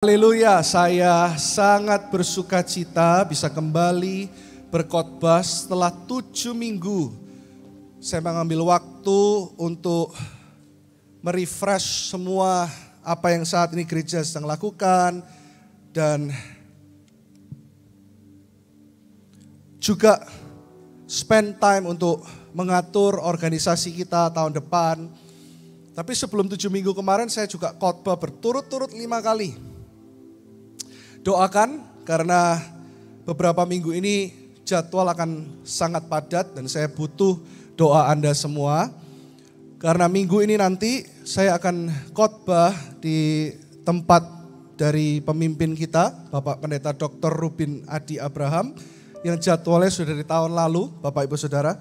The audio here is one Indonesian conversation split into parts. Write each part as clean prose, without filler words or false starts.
Haleluya, saya sangat bersuka cita bisa kembali berkhotbah setelah 7 minggu. Saya mengambil waktu untuk merefresh semua apa yang saat ini gereja sedang lakukan. Dan juga spend time untuk mengatur organisasi kita tahun depan. Tapi sebelum 7 minggu kemarin saya juga khotbah berturut-turut 5 kali. Doakan karena beberapa minggu ini jadwal akan sangat padat dan saya butuh doa Anda semua. Karena minggu ini nanti saya akan khotbah di tempat dari pemimpin kita, Bapak Pendeta Dr. Rubin Adi Abraham, yang jadwalnya sudah dari tahun lalu, Bapak Ibu Saudara.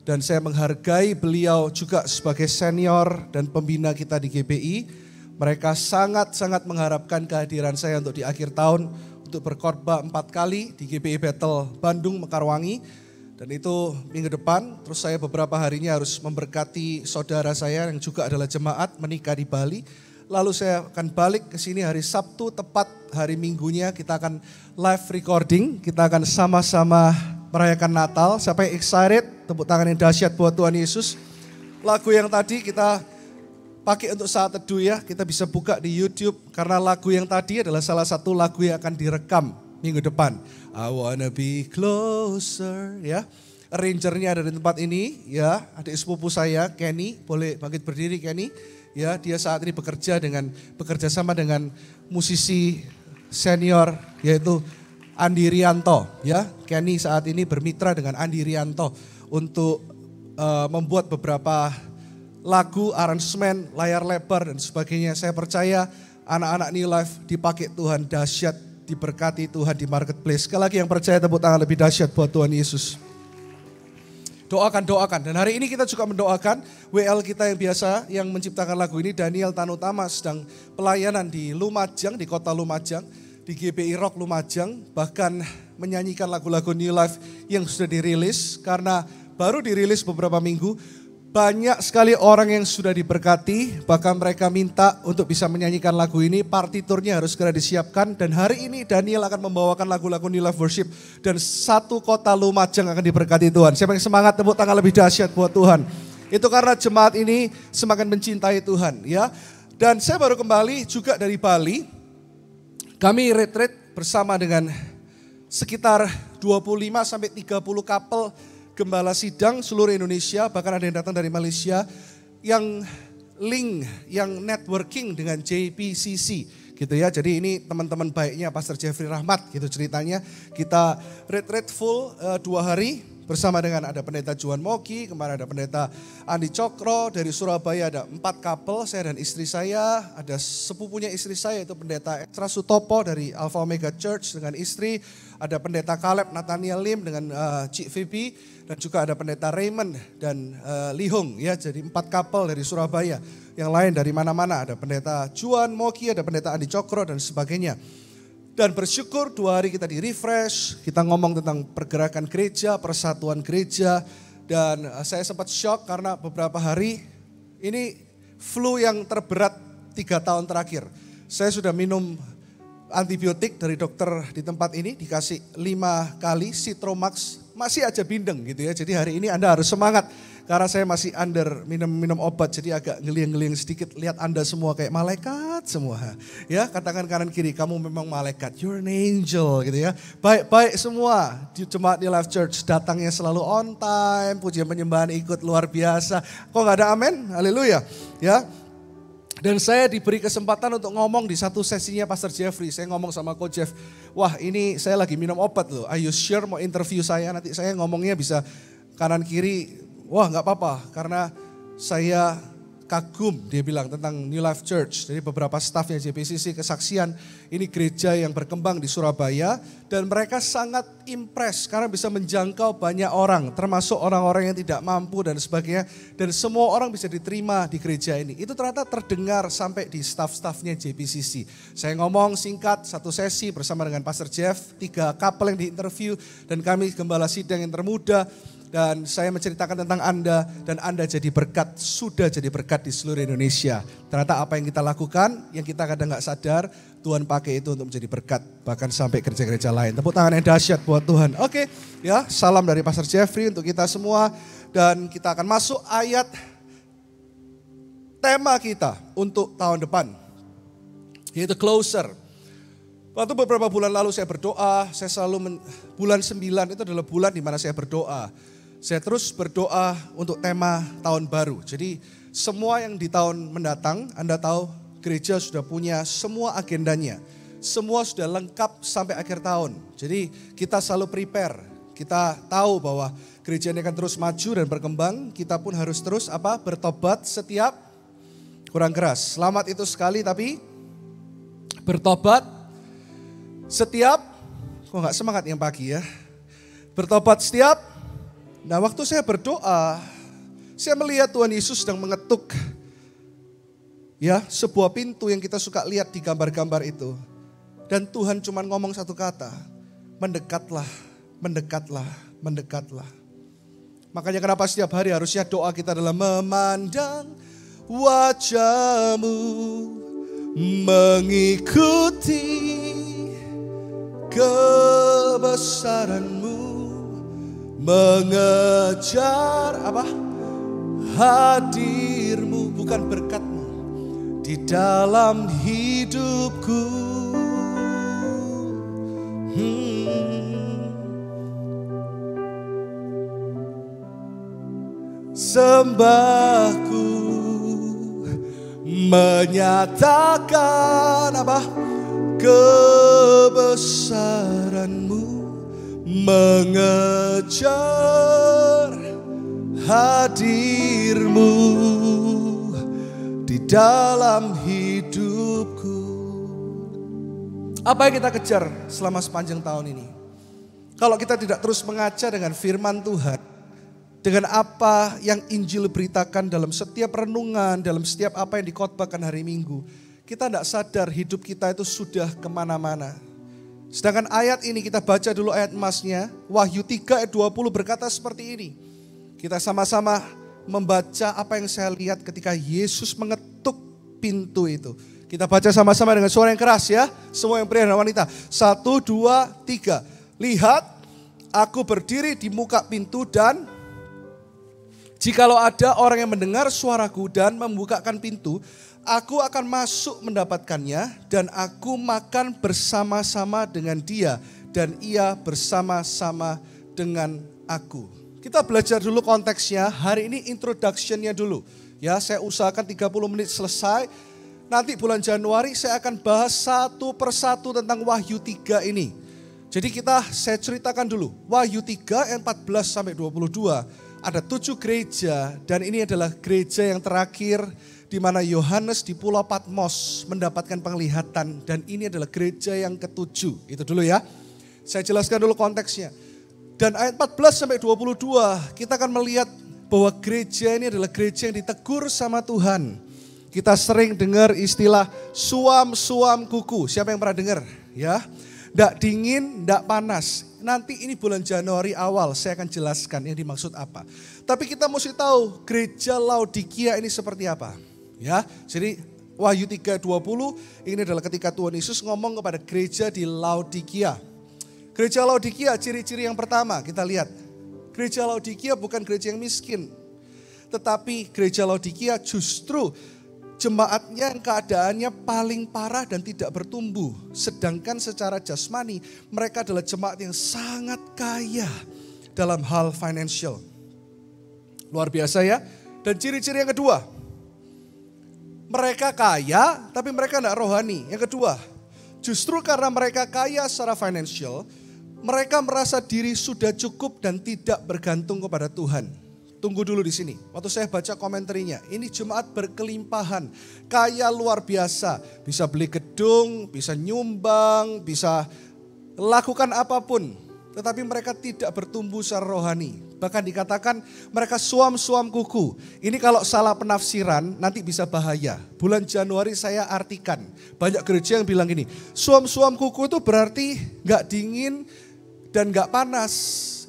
Dan saya menghargai beliau juga sebagai senior dan pembina kita di GBI. Mereka sangat-sangat mengharapkan kehadiran saya untuk di akhir tahun untuk berkhotbah 4 kali di GBI Battle Bandung Mekarwangi. Dan itu minggu depan, terus saya beberapa harinya harus memberkati saudara saya yang juga adalah jemaat menikah di Bali. Lalu saya akan balik ke sini hari Sabtu, tepat hari Minggunya kita akan live recording. Kita akan sama-sama merayakan Natal. Siapa yang excited? Tepuk tangan yang dahsyat buat Tuhan Yesus. Lagu yang tadi kita pakai untuk saat teduh ya, kita bisa buka di YouTube karena lagu yang tadi adalah salah satu lagu yang akan direkam minggu depan. I wanna be closer ya. Arrangernya ada di tempat ini ya, adik sepupu saya Kenny, boleh bangkit berdiri Kenny. Ya, dia saat ini bekerja sama dengan musisi senior yaitu Andi Rianto ya. Kenny saat ini bermitra dengan Andi Rianto untuk membuat beberapa lagu, aransemen, layar lebar dan sebagainya. Saya percaya anak-anak New Life dipakai Tuhan dahsyat, diberkati Tuhan di marketplace. Sekali lagi yang percaya tepuk tangan lebih dahsyat buat Tuhan Yesus. Doakan. Dan hari ini kita juga mendoakan WL kita yang biasa yang menciptakan lagu ini, Daniel Tanutama, sedang pelayanan di Lumajang, di kota Lumajang, di GBI Rock Lumajang. Bahkan menyanyikan lagu-lagu New Life yang sudah dirilis karena baru dirilis beberapa minggu. Banyak sekali orang yang sudah diberkati, bahkan mereka minta untuk bisa menyanyikan lagu ini, partiturnya harus segera disiapkan. Dan hari ini Daniel akan membawakan lagu-lagu New Life Worship dan satu kota Lumajang akan diberkati Tuhan. Siapa yang semangat tepuk tangan lebih dahsyat buat Tuhan. Itu karena jemaat ini semakin mencintai Tuhan ya. Dan saya baru kembali juga dari Bali, kami retreat bersama dengan sekitar 25-30 couple gembala sidang seluruh Indonesia, bahkan ada yang datang dari Malaysia yang link, yang networking dengan JPCC gitu ya. Jadi ini teman-teman baiknya Pastor Jeffrey Rahmat gitu ceritanya. Kita retreat full 2 hari bersama dengan ada pendeta Juan Moki, kemarin ada pendeta Andi Cokro, dari Surabaya ada 4 couple, saya dan istri saya, ada sepupunya istri saya itu pendeta Ekstra Sutopo dari Alpha Omega Church dengan istri, ada pendeta Caleb Nathaniel Lim dengan Cik Phoebe, dan juga ada pendeta Raymond dan Lihung ya, jadi 4 couple dari Surabaya. Yang lain dari mana-mana, ada pendeta Juan Moki, ada pendeta Andi Cokro dan sebagainya. Dan bersyukur 2 hari kita di refresh, kita ngomong tentang pergerakan gereja, persatuan gereja. Dan saya sempat shock karena beberapa hari ini flu yang terberat 3 tahun terakhir. Saya sudah minum antibiotik dari dokter di tempat ini, dikasih 5 kali Citromax, masih aja bindeng gitu ya. Jadi hari ini Anda harus semangat. Karena saya masih under minum obat, jadi agak ngeliang-ngeliang sedikit. Lihat Anda semua kayak malaikat semua. Ya, katakan kanan kiri, kamu memang malaikat. You're an angel gitu ya. Baik-baik semua di jemaat New Life Church. Datangnya selalu on time, pujian penyembahan ikut luar biasa. Kok gak ada amin? Haleluya. Ya. Dan saya diberi kesempatan untuk ngomong di satu sesinya Pastor Jeffrey. Saya ngomong sama Coach Jeff, wah ini saya lagi minum obat loh. Are you sure mau interview saya? Nanti saya ngomongnya bisa kanan kiri. Wah gak apa-apa karena saya kagum dia bilang tentang New Life Church. Jadi beberapa staffnya JPCC kesaksian ini gereja yang berkembang di Surabaya. Dan mereka sangat impress karena bisa menjangkau banyak orang. Termasuk orang-orang yang tidak mampu dan sebagainya. Dan semua orang bisa diterima di gereja ini. Itu ternyata terdengar sampai di staff-staffnya JPCC. Saya ngomong singkat satu sesi bersama dengan Pastor Jeff. 3 couple yang diinterview dan kami gembala sidang yang termuda. Dan saya menceritakan tentang Anda dan Anda jadi berkat, sudah jadi berkat di seluruh Indonesia. Ternyata apa yang kita lakukan, yang kita kadang gak sadar, Tuhan pakai itu untuk menjadi berkat. Bahkan sampai gereja-gereja lain. Tepuk tangan yang dahsyat buat Tuhan. Oke, ya, salam dari Pastor Jeffrey untuk kita semua. Dan kita akan masuk ayat tema kita untuk tahun depan. Yaitu closer. Waktu beberapa bulan lalu saya berdoa, saya selalu bulan 9 itu adalah bulan di mana saya berdoa. Saya terus berdoa untuk tema tahun baru. Jadi semua yang di tahun mendatang, Anda tahu gereja sudah punya semua agendanya. Semua sudah lengkap sampai akhir tahun. Jadi kita selalu prepare. Kita tahu bahwa gereja ini akan terus maju dan berkembang. Kita pun harus terus bertobat setiap, kurang keras, selamat itu sekali tapi bertobat setiap, kok gak semangat yang pagi ya. Bertobat setiap. Nah waktu saya berdoa, saya melihat Tuhan Yesus sedang mengetuk ya sebuah pintu yang kita suka lihat di gambar-gambar itu. Dan Tuhan cuma ngomong satu kata, mendekatlah, mendekatlah, mendekatlah. Makanya kenapa setiap hari harusnya doa kita adalah memandang wajah-Mu, mengikuti kebesaran-Mu, mengejar hadir-Mu, bukan berkat-Mu di dalam hidupku. Sembahku menyatakan kebesaran-Mu, mengejar hadir-Mu di dalam hidupku. Apa yang kita kejar selama sepanjang tahun ini? Kalau kita tidak terus mengaca dengan firman Tuhan, dengan apa yang Injil beritakan dalam setiap renungan, dalam setiap apa yang dikhotbahkan hari Minggu, kita tidak sadar hidup kita itu sudah kemana-mana. Sedangkan ayat ini kita baca dulu ayat emasnya, Wahyu 3 ayat 20 berkata seperti ini. Kita sama-sama membaca apa yang saya lihat ketika Yesus mengetuk pintu itu. Kita baca sama-sama dengan suara yang keras ya, semua yang pria dan wanita. 1, 2, 3. Lihat, aku berdiri di muka pintu dan jikalau ada orang yang mendengar suaraku dan membukakan pintu, aku akan masuk mendapatkannya dan aku makan bersama-sama dengan dia dan ia bersama-sama dengan aku. Kita belajar dulu konteksnya, hari ini introduction-nya dulu. Ya, saya usahakan 30 menit selesai. Nanti bulan Januari saya akan bahas satu persatu tentang Wahyu 3 ini. Jadi saya ceritakan dulu, Wahyu 3 ayat 14 sampai 22. Ada 7 gereja dan ini adalah gereja yang terakhir di mana Yohanes di Pulau Patmos mendapatkan penglihatan dan ini adalah gereja yang ke-7. Itu dulu ya. Saya jelaskan dulu konteksnya. Dan ayat 14 sampai 22 kita akan melihat bahwa gereja ini adalah gereja yang ditegur sama Tuhan. Kita sering dengar istilah suam-suam kuku. Siapa yang pernah dengar? Ya. Nggak dingin, nggak panas. Nanti ini bulan Januari awal saya akan jelaskan yang dimaksud apa. Tapi kita mesti tahu gereja Laodikia ini seperti apa. Ya, jadi Wahyu 3:20 ini adalah ketika Tuhan Yesus ngomong kepada gereja di Laodikia. Gereja Laodikia ciri-ciri yang pertama kita lihat. Gereja Laodikia bukan gereja yang miskin. Tetapi gereja Laodikia justru jemaatnya yang keadaannya paling parah dan tidak bertumbuh. Sedangkan secara jasmani mereka adalah jemaat yang sangat kaya dalam hal financial. Luar biasa ya. Dan ciri-ciri yang kedua, mereka kaya tapi mereka tidak rohani. Yang kedua, justru karena mereka kaya secara financial, mereka merasa diri sudah cukup dan tidak bergantung kepada Tuhan. Tunggu dulu di sini. Waktu saya baca komentarnya, ini jemaat berkelimpahan, kaya luar biasa. Bisa beli gedung, bisa nyumbang, bisa lakukan apapun. Tetapi mereka tidak bertumbuh secara rohani. Bahkan dikatakan mereka suam-suam kuku. Ini kalau salah penafsiran nanti bisa bahaya. Bulan Januari saya artikan. Banyak gereja yang bilang gini, suam-suam kuku itu berarti gak dingin dan gak panas.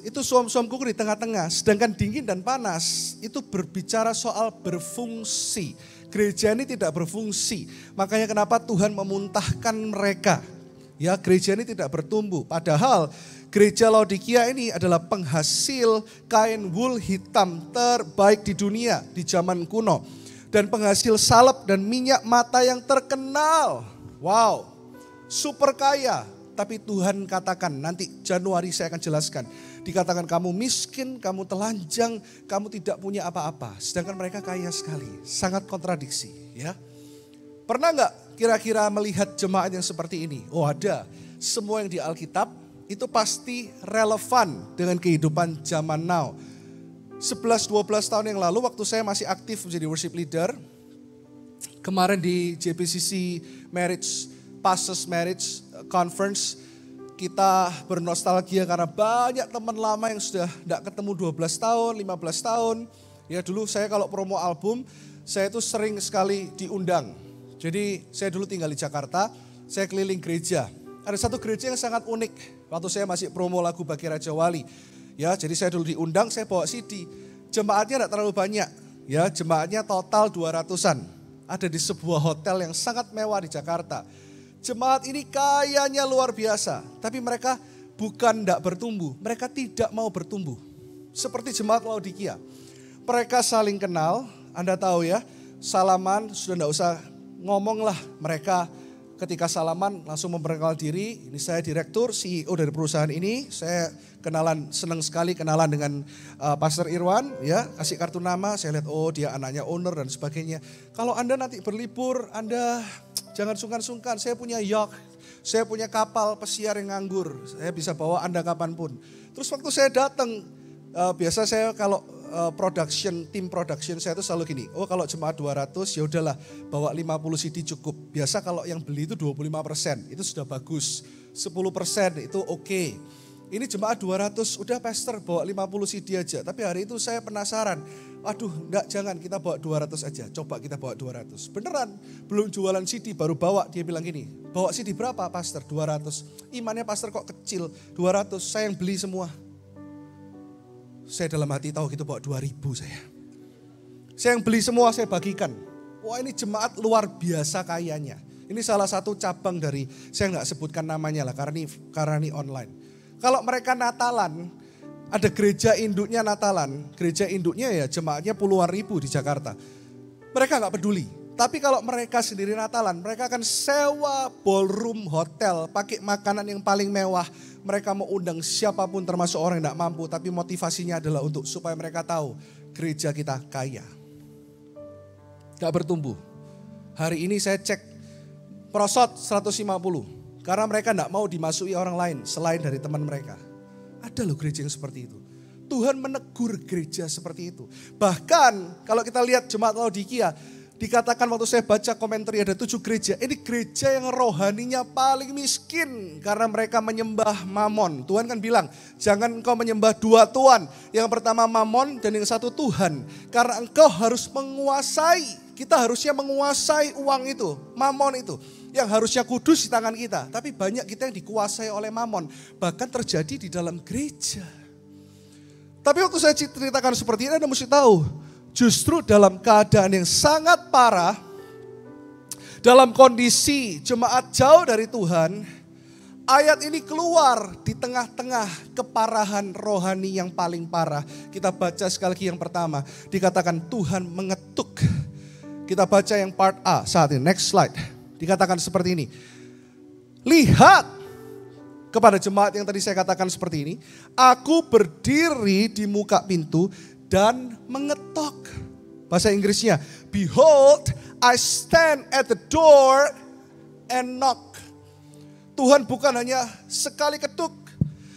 itu suam-suam kuku di tengah-tengah. Sedangkan dingin dan panas itu berbicara soal berfungsi. Gereja ini tidak berfungsi. Makanya kenapa Tuhan memuntahkan mereka. Ya, gereja ini tidak bertumbuh. Padahal gereja Laodikia ini adalah penghasil kain wool hitam terbaik di dunia di zaman kuno. Dan penghasil salep dan minyak mata yang terkenal. Wow, super kaya. Tapi Tuhan katakan, nanti Januari saya akan jelaskan. Dikatakan kamu miskin, kamu telanjang, kamu tidak punya apa-apa. Sedangkan mereka kaya sekali, sangat kontradiksi. Ya. Pernah nggak kira-kira melihat jemaat yang seperti ini? Oh ada, semua yang di Alkitab itu pasti relevan dengan kehidupan zaman now. 11-12 tahun yang lalu waktu saya masih aktif menjadi worship leader. Kemarin di JPCC Pastors Marriage Conference, kita bernostalgia karena banyak teman lama yang sudah tidak ketemu 12 tahun, 15 tahun. Ya dulu saya kalau promo album, saya itu sering sekali diundang. Jadi saya dulu tinggal di Jakarta, saya keliling gereja. Ada satu gereja yang sangat unik, waktu saya masih promo lagu Bagi Raja Wali. Ya jadi saya dulu diundang, saya bawa CD. Jemaatnya tidak terlalu banyak, ya jemaatnya total 200-an. Ada di sebuah hotel yang sangat mewah di Jakarta. Jemaat ini kayanya luar biasa, tapi mereka bukan tidak bertumbuh, mereka tidak mau bertumbuh. Seperti jemaat Laodikia, mereka saling kenal, Anda tahu ya, salaman sudah tidak usah ngomong lah, mereka ketika salaman langsung memperkenalkan diri, ini saya direktur, CEO dari perusahaan ini, saya kenalan, senang sekali kenalan dengan Pastor Irwan, ya kasih kartu nama, saya lihat oh dia anaknya owner dan sebagainya. Kalau Anda nanti berlibur, Anda jangan sungkan-sungkan, saya punya yacht, saya punya kapal pesiar yang nganggur, saya bisa bawa Anda kapanpun. Terus waktu saya datang, biasa saya kalau tim production saya itu selalu gini, oh kalau jemaat 200 ya udahlah bawa 50 CD cukup. Biasa kalau yang beli itu 25%, itu sudah bagus, 10% itu oke. Ini jemaat 200, udah pastor bawa 50 CD aja. Tapi hari itu saya penasaran, aduh enggak jangan kita bawa 200 aja, coba kita bawa 200. Beneran, belum jualan CD baru bawa, dia bilang gini, bawa CD berapa pastor? 200. Imannya pastor kok kecil, 200, saya yang beli semua. Saya dalam hati tahu gitu bawa 2000 saya. Saya yang beli semua, saya bagikan. Wah ini jemaat luar biasa kayanya. Ini salah satu cabang dari, saya nggak sebutkan namanya lah karena ini online. Kalau mereka Natalan, ada gereja induknya Natalan, gereja induknya ya jemaatnya puluhan ribu di Jakarta. Mereka nggak peduli. Tapi kalau mereka sendiri Natalan, mereka akan sewa ballroom hotel, pakai makanan yang paling mewah. Mereka mau undang siapapun termasuk orang yang tidak mampu, tapi motivasinya adalah untuk supaya mereka tahu gereja kita kaya. Gak bertumbuh. Hari ini saya cek prosot 150. Karena mereka tidak mau dimasuki orang lain selain dari teman mereka. Ada loh gereja yang seperti itu. Tuhan menegur gereja seperti itu. Bahkan kalau kita lihat jemaat Laodikia, dikatakan waktu saya baca komentar ada 7 gereja. Ini gereja yang rohaninya paling miskin karena mereka menyembah Mamon. Tuhan kan bilang, jangan engkau menyembah 2 tuan. Yang pertama Mamon dan yang satu Tuhan. Karena engkau harus menguasai. Kita harusnya menguasai uang itu, Mamon itu. Yang harusnya kudus di tangan kita. Tapi banyak kita yang dikuasai oleh Mamon. Bahkan terjadi di dalam gereja. Tapi waktu saya ceritakan seperti ini, Anda mesti tahu. Justru dalam keadaan yang sangat parah. Dalam kondisi jemaat jauh dari Tuhan. Ayat ini keluar di tengah-tengah keparahan rohani yang paling parah. Kita baca sekali lagi yang pertama. Dikatakan Tuhan mengetuk. Kita baca yang part A saat ini. Next slide. Dikatakan seperti ini. Lihat kepada jemaat yang tadi saya katakan seperti ini. Aku berdiri di muka pintu dan mengetok. Bahasa Inggrisnya. Behold, I stand at the door and knock. Tuhan bukan hanya sekali ketuk.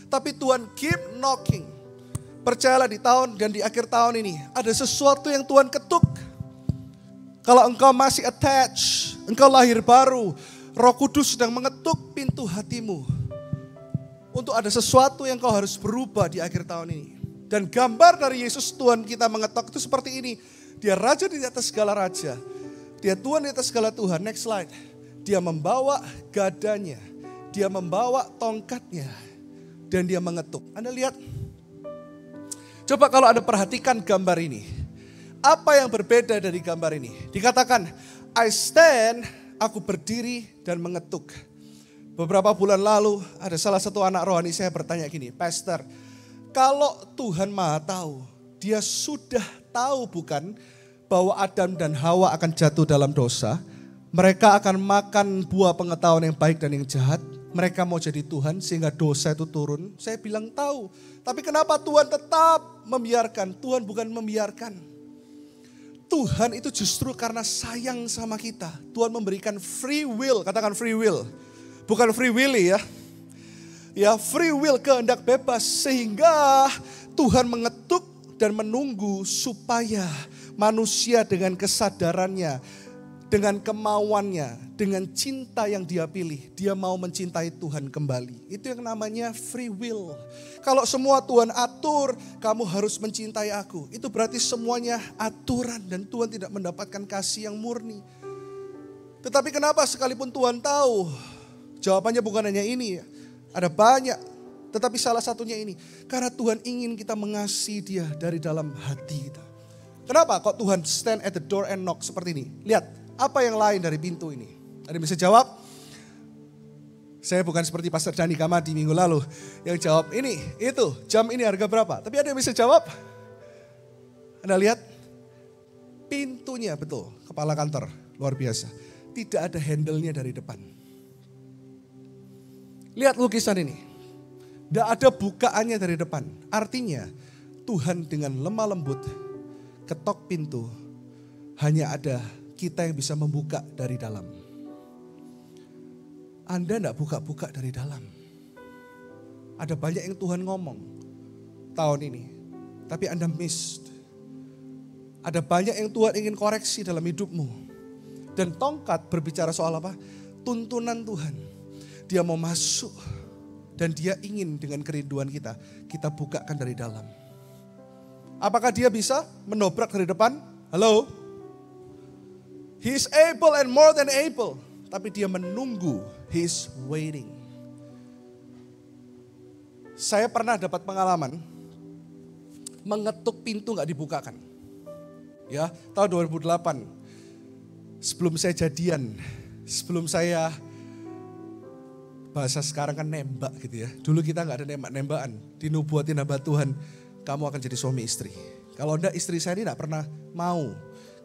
Tapi Tuhan keep knocking. Percayalah di tahun dan di akhir tahun ini. Ada sesuatu yang Tuhan ketuk. Kalau engkau masih attach, engkau lahir baru, Roh Kudus sedang mengetuk pintu hatimu. Untuk ada sesuatu yang kau harus berubah di akhir tahun ini. Dan gambar dari Yesus Tuhan kita mengetok itu seperti ini. Dia raja di atas segala raja. Dia Tuhan di atas segala Tuhan. Next slide. Dia membawa gadanya. Dia membawa tongkatnya. Dan dia mengetuk. Anda lihat Coba kalau Anda perhatikan gambar ini. Apa yang berbeda dari gambar ini? Dikatakan, I stand, aku berdiri dan mengetuk. Beberapa bulan lalu ada salah satu anak rohani saya bertanya gini, Pastor, kalau Tuhan Maha Tahu, Dia sudah tahu bukan bahwa Adam dan Hawa akan jatuh dalam dosa, mereka akan makan buah pengetahuan yang baik dan yang jahat, mereka mau jadi Tuhan sehingga dosa itu turun. Saya bilang tahu, tapi kenapa Tuhan tetap membiarkan? Tuhan bukan membiarkan. Tuhan itu justru karena sayang sama kita. Tuhan memberikan free will, katakan free will. Bukan free will ya. Ya, free will, kehendak bebas, sehingga Tuhan mengetuk dan menunggu supaya manusia dengan kesadarannya, dengan kemauannya, dengan cinta yang dia pilih, dia mau mencintai Tuhan kembali. Itu yang namanya free will. Kalau semua Tuhan atur, kamu harus mencintai aku, itu berarti semuanya aturan dan Tuhan tidak mendapatkan kasih yang murni. Tetapi kenapa sekalipun Tuhan tahu, jawabannya bukan hanya ini ya. Ada banyak, tetapi salah satunya ini. Karena Tuhan ingin kita mengasihi Dia dari dalam hati kita. Kenapa kok Tuhan stand at the door and knock seperti ini? Lihat, apa yang lain dari pintu ini? Ada yang bisa jawab? Saya bukan seperti Pastor Dani Kamadi minggu lalu. Yang jawab ini, itu, jam ini harga berapa? Tapi ada yang bisa jawab? Anda lihat, pintunya betul, kepala kantor, luar biasa. Tidak ada handle-nya dari depan. Lihat lukisan ini. Tidak ada bukaannya dari depan. Artinya Tuhan dengan lemah lembut ketok pintu. Hanya ada kita yang bisa membuka dari dalam. Anda tidak buka-buka dari dalam. Ada banyak yang Tuhan ngomong tahun ini. Tapi Anda miss. Ada banyak yang Tuhan ingin koreksi dalam hidupmu. Dan tongkat berbicara soal apa? Tuntunan Tuhan. Dia mau masuk dan Dia ingin dengan kerinduan kita bukakan dari dalam. Apakah Dia bisa menobrak dari depan? Halo? He is able and more than able. Tapi Dia menunggu, He is waiting. Saya pernah dapat pengalaman, mengetuk pintu gak dibukakan. Ya, tahun 2008, sebelum saya jadian, sebelum saya bahasa sekarang kan nembak gitu ya. Dulu kita gak ada nembak-nembakan. Dinubuatin hamba Tuhan, kamu akan jadi suami istri. Kalau enggak, istri saya ini gak pernah mau.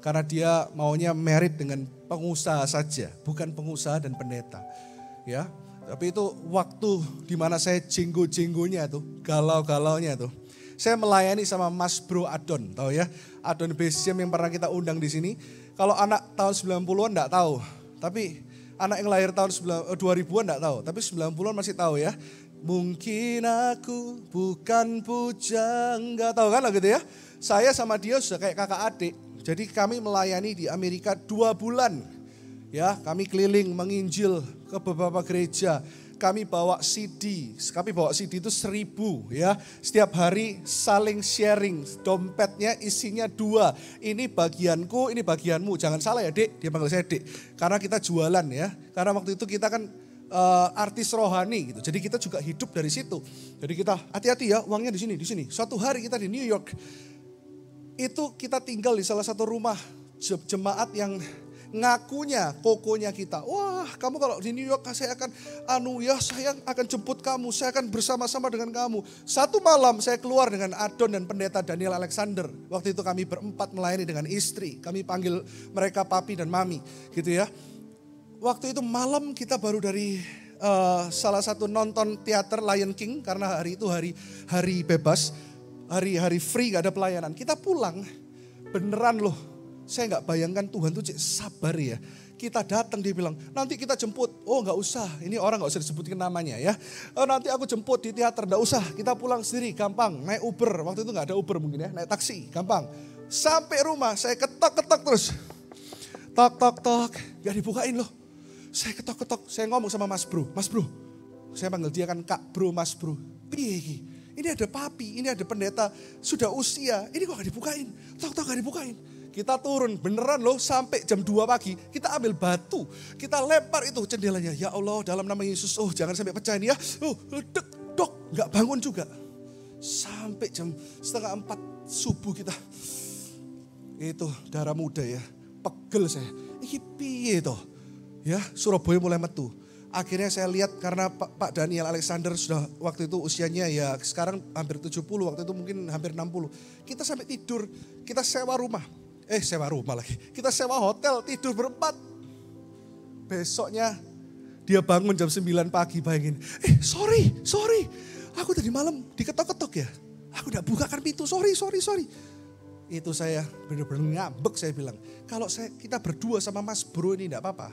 Karena dia maunya married dengan pengusaha saja. Bukan pengusaha dan pendeta. Ya, tapi itu waktu dimana saya jenggo-jenggonya tuh. Galau-galaunya tuh. Saya melayani sama Mas Bro Adon. Tahu ya? Adon Besiam yang pernah kita undang di sini. Kalau anak tahun 90-an gak tahu. Tapi anak yang lahir tahun 2000-an enggak tahu, tapi 90-an masih tahu ya. Mungkin aku bukan bujang, enggak tahu kan gitu ya. Saya sama dia sudah kayak kakak adik. Jadi kami melayani di Amerika 2 bulan. Ya, kami keliling menginjil ke beberapa gereja. Kami bawa CD itu 1000 ya. Setiap hari saling sharing, dompetnya isinya 2. Ini bagianku, ini bagianmu. Jangan salah ya Dek, dia panggil saya Dek. Karena kita jualan ya. Karena waktu itu kita kan artis rohani gitu. Jadi kita juga hidup dari situ. Jadi kita hati-hati ya, uangnya di sini. Suatu hari kita di New York. Itu kita tinggal di salah satu rumah jemaat yang ngakunya kokonya kita. Wah, kamu kalau di New York saya akan saya akan jemput kamu, saya akan bersama-sama dengan kamu. Satu malam saya keluar dengan Adon dan pendeta Daniel Alexander. Waktu itu kami berempat melayani dengan istri. Kami panggil mereka papi dan mami gitu ya. Waktu itu malam kita baru dari salah satu nonton teater Lion King. Karena hari itu hari bebas, hari free gak ada pelayanan. Kita pulang, beneran loh. Saya gak bayangkan Tuhan tuh sabar ya. Kita datang dia bilang, nanti kita jemput. Oh gak usah, ini orang gak usah disebutkan namanya ya. Nanti aku jemput di teater, gak usah. Kita pulang sendiri, gampang. Naik Uber, waktu itu gak ada Uber mungkin ya. Naik taksi, gampang. Sampai rumah, saya ketok-ketok terus. Tok, gak dibukain loh. Saya ketok-ketok, saya ngomong sama Mas Bro. Mas Bro, saya panggil dia kan Kak Bro, Mas Bro. Piye ini ada papi, ini ada pendeta. Sudah usia, ini kok gak dibukain. Tok gak dibukain. Kita turun beneran loh sampai jam 2 pagi. Kita ambil batu. Kita lempar itu jendelanya. Ya Allah dalam nama Yesus. Oh jangan sampai pecah ini ya. Dok gak bangun juga. Sampai jam 3:30 subuh kita. Itu darah muda ya. Pegel saya. Iki piye toh? Ya, Surabaya mulai metu. Akhirnya saya lihat karena Pak Daniel Alexander sudah waktu itu usianya ya sekarang hampir 70, waktu itu mungkin hampir 60. Kita sampai tidur, kita sewa rumah. Sewa rumah lagi. Kita sewa hotel, tidur berempat. Besoknya dia bangun jam 9 pagi, bayangin. Sorry. Aku tadi malam diketok-ketok ya. Aku udah bukakan pintu, sorry. Itu saya benar-benar ngambek, saya bilang. Kalau kita berdua sama Mas Bro ini enggak apa-apa.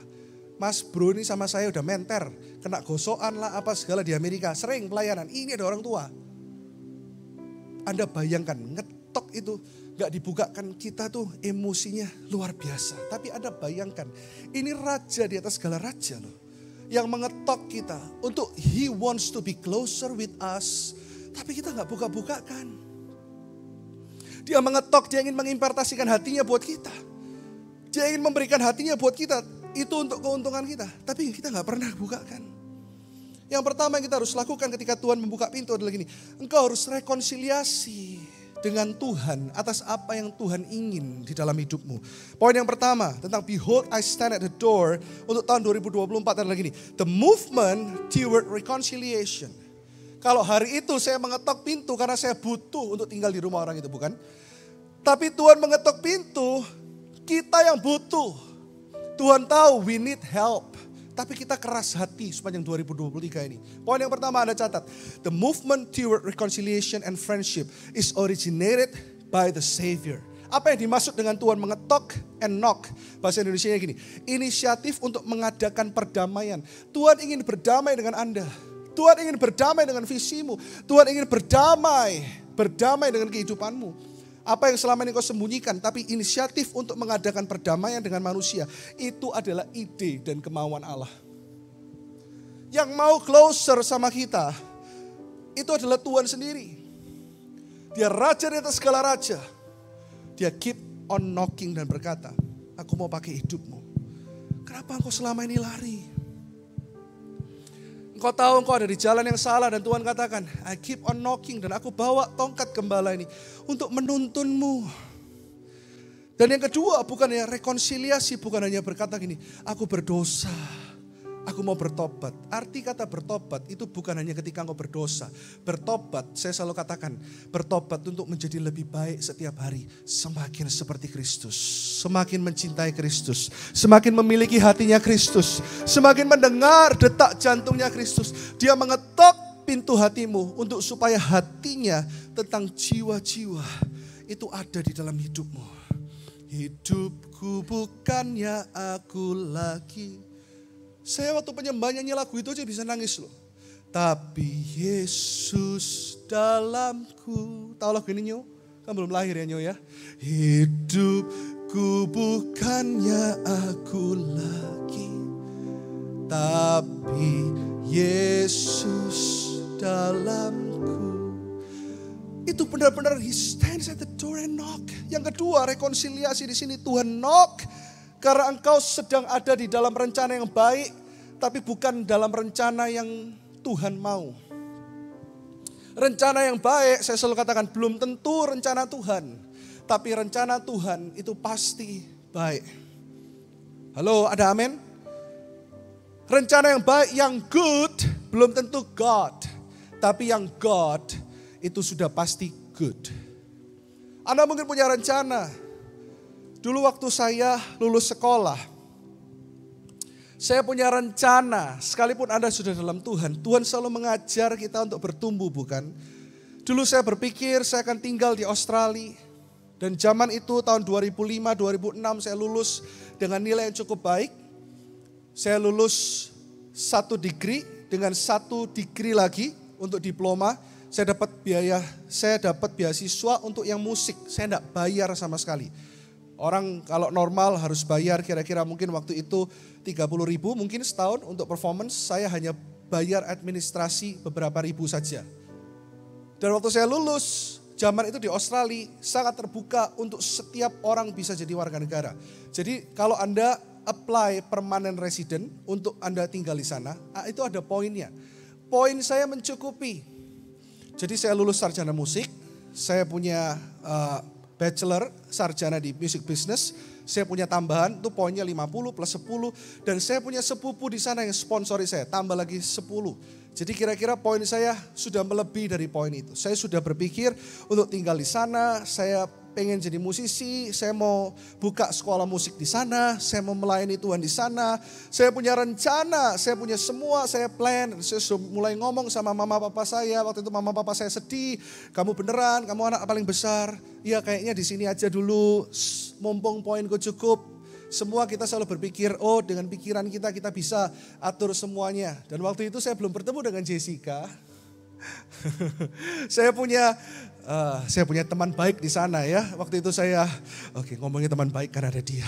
Mas Bro ini sama saya udah menter. Kena gosokan lah apa segala di Amerika. Sering pelayanan, ini ada orang tua. Anda bayangkan ngetok itu gak dibukakan, kita tuh emosinya luar biasa. Tapi Anda bayangkan, ini raja di atas segala raja loh. Yang mengetok kita untuk he wants to be closer with us. Tapi kita gak buka-bukakan. Dia mengetok, dia ingin mengimpartasikan hatinya buat kita. Dia ingin memberikan hatinya buat kita. Itu untuk keuntungan kita. Tapi kita gak pernah bukakan. Yang pertama yang kita harus lakukan ketika Tuhan membuka pintu adalah gini. Engkau harus rekonsiliasi dengan Tuhan atas apa yang Tuhan ingin di dalam hidupmu. Poin yang pertama tentang behold I stand at the door untuk tahun 2024 adalah gini. The movement toward reconciliation. Kalau hari itu saya mengetok pintu karena saya butuh untuk tinggal di rumah orang itu, bukan? Tapi Tuhan mengetok pintu, kita yang butuh. Tuhan tahu we need help. Tapi kita keras hati sepanjang 2023 ini. Poin yang pertama Anda catat. The movement toward reconciliation and friendship is originated by the Savior. Apa yang dimaksud dengan Tuhan mengetok and knock? Bahasa Indonesianya gini. Inisiatif untuk mengadakan perdamaian. Tuhan ingin berdamai dengan Anda. Tuhan ingin berdamai dengan visimu. Tuhan ingin berdamai dengan kehidupanmu. Apa yang selama ini kau sembunyikan, tapi inisiatif untuk mengadakan perdamaian dengan manusia, itu adalah ide dan kemauan Allah. Yang mau closer sama kita, itu adalah Tuhan sendiri. Dia raja di atas segala raja. Dia keep on knocking dan berkata, aku mau pakai hidupmu. Kenapa engkau selama ini lari? Engkau tahu engkau ada di jalan yang salah dan Tuhan katakan, I keep on knocking dan aku bawa tongkat gembala ini untuk menuntunmu. Dan yang kedua bukan ya rekonsiliasi, bukan hanya berkata gini, aku berdosa, aku mau bertobat. Arti kata bertobat itu bukan hanya ketika engkau berdosa. Bertobat, saya selalu katakan, bertobat untuk menjadi lebih baik setiap hari. Semakin seperti Kristus, semakin mencintai Kristus, semakin memiliki hatinya Kristus, semakin mendengar detak jantungnya Kristus. Dia mengetok pintu hatimu untuk supaya hatinya tentang jiwa-jiwa itu ada di dalam hidupmu. Hidupku bukannya aku lagi. Saya waktu penyembah nyanyi lagu itu aja bisa nangis loh. Tapi Yesus dalamku. Tahu lagu ini Nyo? Kan belum lahir ya Nyo ya. Hidupku bukannya aku lagi. Tapi Yesus dalamku. Itu benar-benar he stands at the door and knock. Yang kedua rekonsiliasi di sini Tuhan knock. Karena engkau sedang ada di dalam rencana yang baik, tapi bukan dalam rencana yang Tuhan mau. Rencana yang baik, saya selalu katakan, belum tentu rencana Tuhan. Tapi rencana Tuhan itu pasti baik. Halo, ada amin? Rencana yang baik, yang good, belum tentu God. Tapi yang God, itu sudah pasti good. Anda mungkin punya rencana. Dulu waktu saya lulus sekolah, saya punya rencana, sekalipun Anda sudah dalam Tuhan, Tuhan selalu mengajar kita untuk bertumbuh, bukan? Dulu saya berpikir saya akan tinggal di Australia, dan zaman itu tahun 2005-2006 saya lulus dengan nilai yang cukup baik. Saya lulus 1 degree dengan 1 degree lagi untuk diploma. Saya dapat beasiswa untuk yang musik, saya tidak bayar sama sekali. Orang kalau normal harus bayar kira-kira mungkin waktu itu 30.000 mungkin setahun untuk performance. Saya hanya bayar administrasi beberapa ribu saja. Dan waktu saya lulus, zaman itu di Australia sangat terbuka untuk setiap orang bisa jadi warga negara. Jadi kalau Anda apply permanent resident untuk Anda tinggal di sana, itu ada poinnya. Poin saya mencukupi. Jadi saya lulus sarjana musik, saya punya bachelor sarjana di music business, saya punya tambahan itu poinnya 50 plus 10 dan saya punya sepupu di sana yang sponsori saya, tambah lagi 10. Jadi kira-kira poin saya sudah melebihi dari poin itu. Saya sudah berpikir untuk tinggal di sana, saya pengen jadi musisi, saya mau buka sekolah musik di sana, saya mau melayani Tuhan di sana. Saya punya rencana, saya punya semua, saya plan. Saya sudah mulai ngomong sama mama papa saya, waktu itu mama papa saya sedih. Kamu beneran, kamu anak paling besar. Ya kayaknya di sini aja dulu, mumpung poinku cukup. Semua kita selalu berpikir, oh dengan pikiran kita bisa atur semuanya. Dan waktu itu saya belum bertemu dengan Jessica. Saya punya teman baik di sana ya. Waktu itu saya, ngomongin teman baik karena ada dia.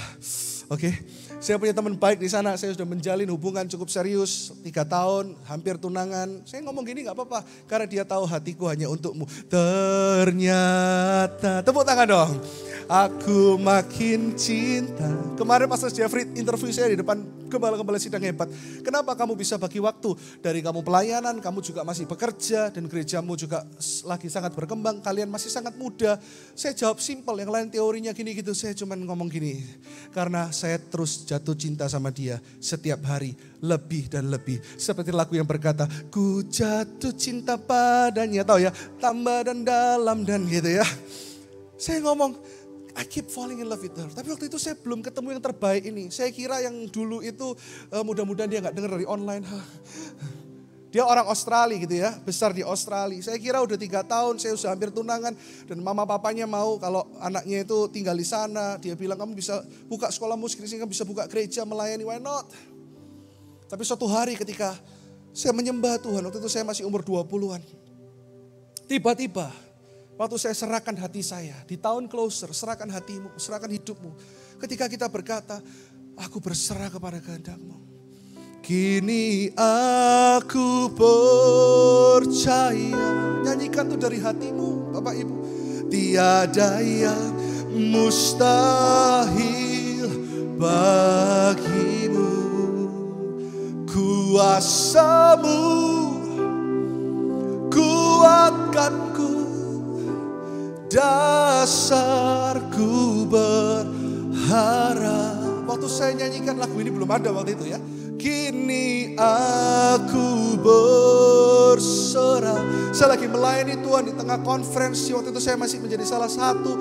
Saya punya teman baik di sana. Saya sudah menjalin hubungan cukup serius 3 tahun, hampir tunangan. Saya ngomong gini nggak apa-apa karena dia tahu hatiku hanya untukmu. Ternyata, tepuk tangan dong. Aku makin cinta. Kemarin Pastor Jeffrey interview saya di depan gembala-gembala sidang hebat. Kenapa kamu bisa bagi waktu? Dari kamu pelayanan, kamu juga masih bekerja dan gerejamu juga lagi sangat berkembang. Kalian masih sangat muda. Saya jawab simpel, yang lain teorinya gini gitu. Saya cuma ngomong gini. Karena saya terus jatuh cinta sama dia setiap hari. Lebih dan lebih. Seperti lagu yang berkata, ku jatuh cinta padanya. Tahu ya, tambah dan dalam dan gitu ya. Saya ngomong, I keep falling in love with her. Tapi waktu itu saya belum ketemu yang terbaik ini. Saya kira yang dulu itu mudah-mudahan dia gak dengar dari online. Dia orang Australia gitu ya, besar di Australia. Saya kira udah 3 tahun, saya sudah hampir tunangan. Dan mama papanya mau kalau anaknya itu tinggal di sana. Dia bilang kamu bisa buka sekolah musik di sini, kamu bisa buka gereja melayani, why not? Tapi suatu hari ketika saya menyembah Tuhan, waktu itu saya masih umur 20-an. Tiba-tiba, waktu saya serahkan hati saya, di tahun closer, serahkan hatimu, serahkan hidupmu. Ketika kita berkata, aku berserah kepada kehendak-Mu. Kini aku percaya. Nyanyikan tuh dari hatimu, Bapak Ibu. Tiada yang mustahil bagimu. Kuasa-Mu kuatkanku. Dasarku berharap. Waktu saya nyanyikan lagu ini belum ada waktu itu ya. Kini aku berserah. Saya lagi melayani Tuhan di tengah konferensi. Waktu itu saya masih menjadi salah satu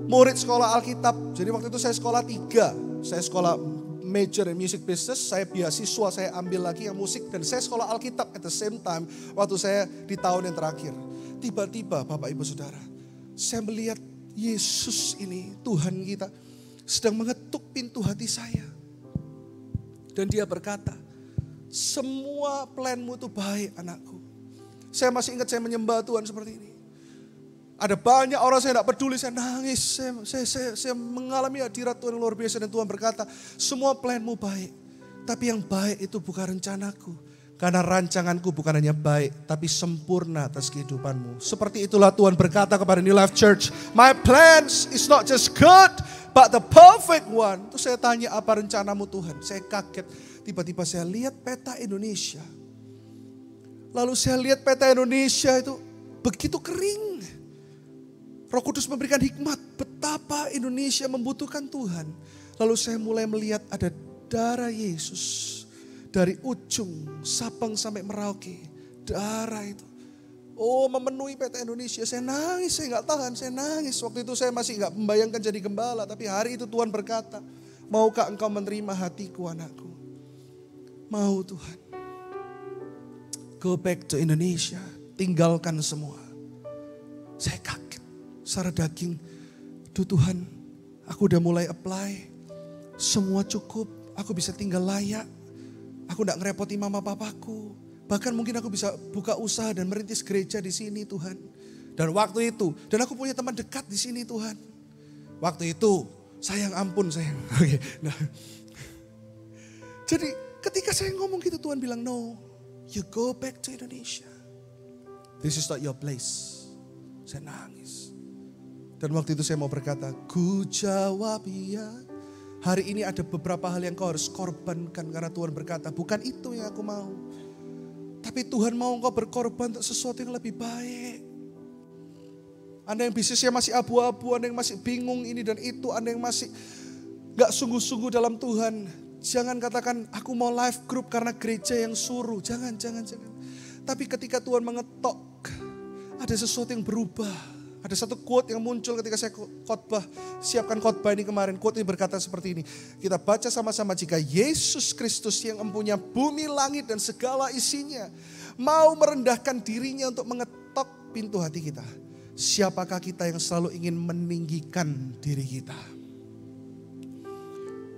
murid sekolah Alkitab. Jadi waktu itu saya sekolah 3. Saya sekolah major in music business. Saya beasiswa, saya ambil lagi yang musik. Dan saya sekolah Alkitab at the same time. Waktu saya di tahun yang terakhir. Tiba-tiba Bapak Ibu Saudara, saya melihat Yesus ini, Tuhan kita, sedang mengetuk pintu hati saya. Dan dia berkata, semua planmu itu baik anakku. Saya masih ingat saya menyembah Tuhan seperti ini. Ada banyak orang saya tidak peduli, saya nangis. Saya mengalami hadirat Tuhan yang luar biasa. Dan Tuhan berkata, semua planmu baik. Tapi yang baik itu bukan rencanaku. Karena rancanganku bukan hanya baik, tapi sempurna atas kehidupanmu. Seperti itulah Tuhan berkata kepada New Life Church, my plans is not just good, but the perfect one. Terus saya tanya, apa rencanamu Tuhan? Saya kaget, tiba-tiba saya lihat peta Indonesia. Lalu saya lihat peta Indonesia itu begitu kering. Roh Kudus memberikan hikmat, betapa Indonesia membutuhkan Tuhan. Lalu saya mulai melihat ada darah Yesus. Dari ujung Sabang sampai Merauke, darah itu. Oh, memenuhi peta Indonesia. Saya nangis, saya gak tahan, saya nangis. Waktu itu saya masih gak membayangkan jadi gembala. Tapi hari itu Tuhan berkata, maukah engkau menerima hatiku anakku? Mau Tuhan. Go back to Indonesia. Tinggalkan semua. Saya kaget. Secara daging. Duh Tuhan, aku udah mulai apply. Semua cukup, aku bisa tinggal layak. Aku gak ngerepoti mama papaku. Bahkan mungkin aku bisa buka usaha dan merintis gereja di sini Tuhan. Dan waktu itu, dan aku punya teman dekat di sini Tuhan. Waktu itu, sayang ampun sayang. Oke. Nah. Jadi ketika saya ngomong gitu Tuhan bilang, no, you go back to Indonesia. This is not your place. Saya nangis. Dan waktu itu saya mau berkata, ku jawab ya. Hari ini ada beberapa hal yang kau harus korbankan karena Tuhan berkata, bukan itu yang aku mau. Tapi Tapi Tuhan mau engkau berkorban untuk sesuatu yang lebih baik. Anda yang bisnisnya masih abu-abu, Anda yang masih bingung ini dan itu, Anda yang masih gak sungguh-sungguh dalam Tuhan. Jangan katakan, aku mau life group karena gereja yang suruh. Jangan. Tapi ketika Tuhan mengetok, ada sesuatu yang berubah. Ada satu quote yang muncul ketika saya siapkan khotbah ini kemarin. Quote ini berkata seperti ini. Kita baca sama-sama, jika Yesus Kristus yang mempunyai bumi, langit dan segala isinya mau merendahkan dirinya untuk mengetok pintu hati kita. Siapakah kita yang selalu ingin meninggikan diri kita?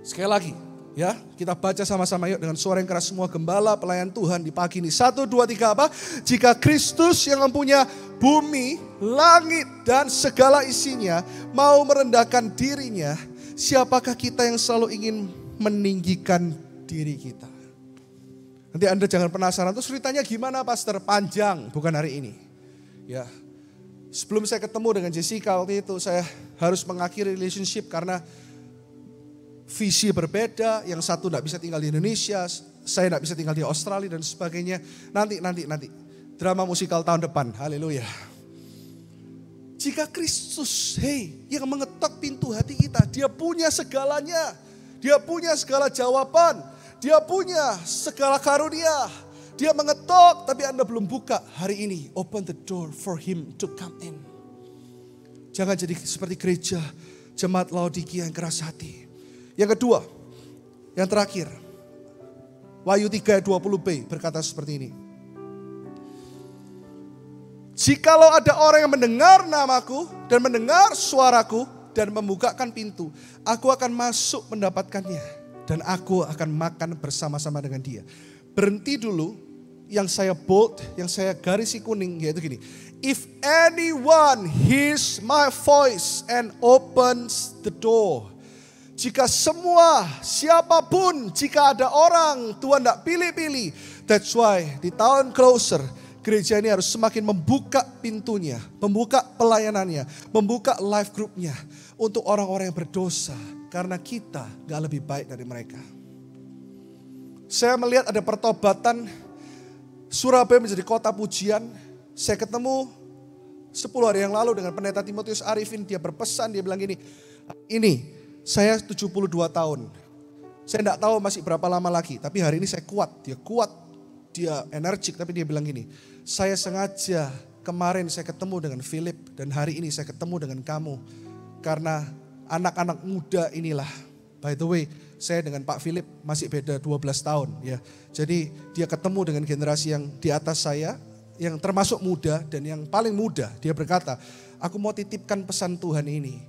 Sekali lagi, ya, kita baca sama-sama yuk dengan suara yang keras semua gembala pelayan Tuhan di pagi ini. 1, 2, 3 apa? Jika Kristus yang mempunyai bumi, langit dan segala isinya mau merendahkan dirinya, siapakah kita yang selalu ingin meninggikan diri kita? Nanti Anda jangan penasaran, terus ceritanya gimana pastor? Panjang, bukan hari ini. Ya. Sebelum saya ketemu dengan Jessica waktu itu, saya harus mengakhiri relationship karena visi berbeda. Yang satu tidak bisa tinggal di Indonesia, saya tidak bisa tinggal di Australia dan sebagainya. Nanti. Drama musikal tahun depan, haleluya. Jika Kristus, yang mengetok pintu hati kita, dia punya segalanya. Dia punya segala jawaban, dia punya segala karunia. Dia mengetok tapi Anda belum buka hari ini. Open the door for him to come in. Jangan jadi seperti gereja jemaat Laodikia yang keras hati. Yang kedua, yang terakhir. Wahyu 3:20b berkata seperti ini. Jikalau ada orang yang mendengar namaku dan mendengar suaraku dan membukakan pintu, aku akan masuk mendapatkannya dan aku akan makan bersama-sama dengan dia. Berhenti dulu. Yang saya bold, yang saya garisi kuning, yaitu gini. If anyone hears my voice and opens the door. Jika siapapun, jika ada orang, Tuhan tidak pilih-pilih. That's why di tahun closer, gereja ini harus semakin membuka pintunya, membuka pelayanannya, membuka life groupnya untuk orang-orang yang berdosa. Karena kita gak lebih baik dari mereka. Saya melihat ada pertobatan. Surabaya menjadi kota pujian. Saya ketemu 10 hari yang lalu dengan pendeta Timotius Arifin. Dia berpesan, dia bilang gini. Ini, saya 72 tahun. Saya tidak tahu masih berapa lama lagi. Tapi hari ini saya kuat. Dia energik. Tapi dia bilang gini. Saya sengaja kemarin saya ketemu dengan Philip. Dan hari ini saya ketemu dengan kamu. Karena anak-anak muda inilah. By the way, saya dengan Pak Philip masih beda 12 tahun ya. Jadi dia ketemu dengan generasi yang di atas saya, yang termasuk muda dan yang paling muda. Dia berkata, aku mau titipkan pesan Tuhan ini.